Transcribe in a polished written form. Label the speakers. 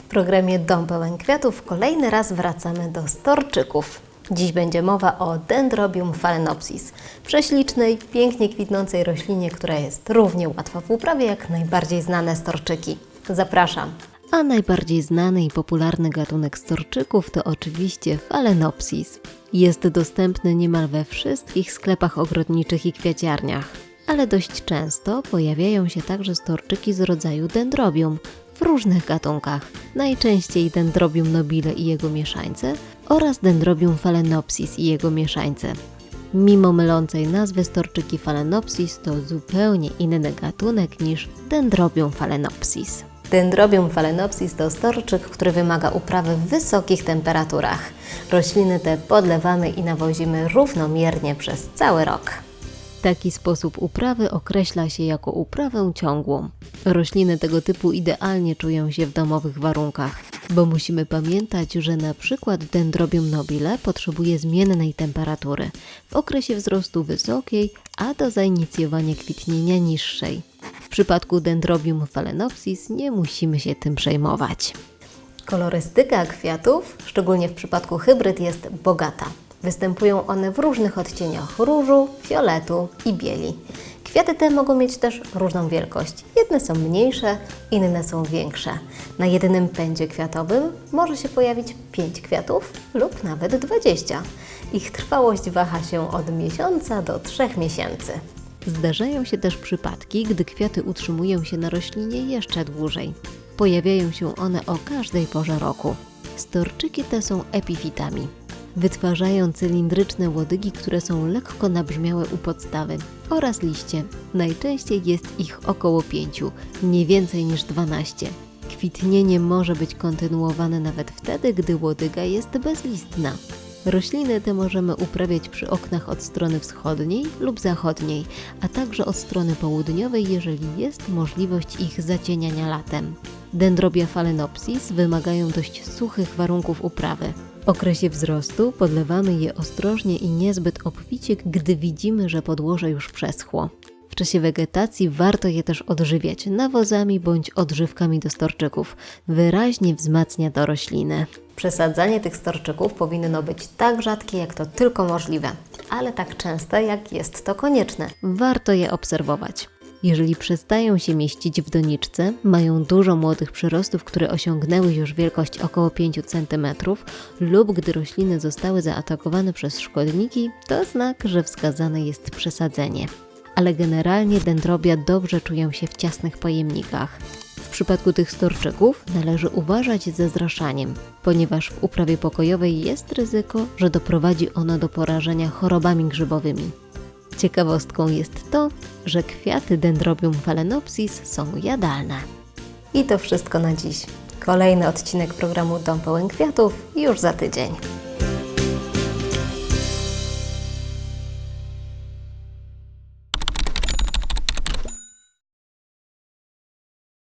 Speaker 1: W programie Dom pełen kwiatów kolejny raz wracamy do storczyków. Dziś będzie mowa o Dendrobium phalaenopsis, prześlicznej, pięknie kwitnącej roślinie, która jest równie łatwa w uprawie jak najbardziej znane storczyki. Zapraszam! A najbardziej znany i popularny gatunek storczyków to oczywiście phalaenopsis. Jest dostępny niemal we wszystkich sklepach ogrodniczych i kwiaciarniach, ale dość często pojawiają się także storczyki z rodzaju Dendrobium w różnych gatunkach, najczęściej Dendrobium nobile i jego mieszańce oraz Dendrobium phalaenopsis i jego mieszańce. Mimo mylącej nazwy, storczyki phalaenopsis to zupełnie inny gatunek niż Dendrobium phalaenopsis. Dendrobium phalaenopsis to storczyk, który wymaga uprawy w wysokich temperaturach. Rośliny te podlewamy i nawozimy równomiernie przez cały rok. Taki sposób uprawy określa się jako uprawę ciągłą. Rośliny tego typu idealnie czują się w domowych warunkach, bo musimy pamiętać, że na przykład Dendrobium nobile potrzebuje zmiennej temperatury, w okresie wzrostu wysokiej, a do zainicjowania kwitnienia niższej. W przypadku Dendrobium phalaenopsis nie musimy się tym przejmować. Kolorystyka kwiatów, szczególnie w przypadku hybryd, jest bogata. Występują one w różnych odcieniach różu, fioletu i bieli. Kwiaty te mogą mieć też różną wielkość. Jedne są mniejsze, inne są większe. Na jednym pędzie kwiatowym może się pojawić 5 kwiatów lub nawet 20. Ich trwałość waha się od miesiąca do 3 miesięcy. Zdarzają się też przypadki, gdy kwiaty utrzymują się na roślinie jeszcze dłużej. Pojawiają się one o każdej porze roku. Storczyki te są epifitami. Wytwarzają cylindryczne łodygi, które są lekko nabrzmiałe u podstawy, oraz liście. Najczęściej jest ich około 5, nie więcej niż 12. Kwitnienie może być kontynuowane nawet wtedy, gdy łodyga jest bezlistna. Rośliny te możemy uprawiać przy oknach od strony wschodniej lub zachodniej, a także od strony południowej, jeżeli jest możliwość ich zacieniania latem. Dendrobia phalaenopsis wymagają dość suchych warunków uprawy. W okresie wzrostu podlewamy je ostrożnie i niezbyt obficie, gdy widzimy, że podłoże już przeschło. W czasie wegetacji warto je też odżywiać nawozami bądź odżywkami do storczyków. Wyraźnie wzmacnia to rośliny. Przesadzanie tych storczyków powinno być tak rzadkie, jak to tylko możliwe, ale tak częste, jak jest to konieczne. Warto je obserwować. Jeżeli przestają się mieścić w doniczce, mają dużo młodych przyrostów, które osiągnęły już wielkość około 5 cm lub gdy rośliny zostały zaatakowane przez szkodniki, to znak, że wskazane jest przesadzenie. Ale generalnie dendrobia dobrze czują się w ciasnych pojemnikach. W przypadku tych storczyków należy uważać ze zraszaniem, ponieważ w uprawie pokojowej jest ryzyko, że doprowadzi ono do porażenia chorobami grzybowymi. Ciekawostką jest to, że kwiaty Dendrobium phalaenopsis są jadalne. I to wszystko na dziś. Kolejny odcinek programu Dom pełen kwiatów już za tydzień.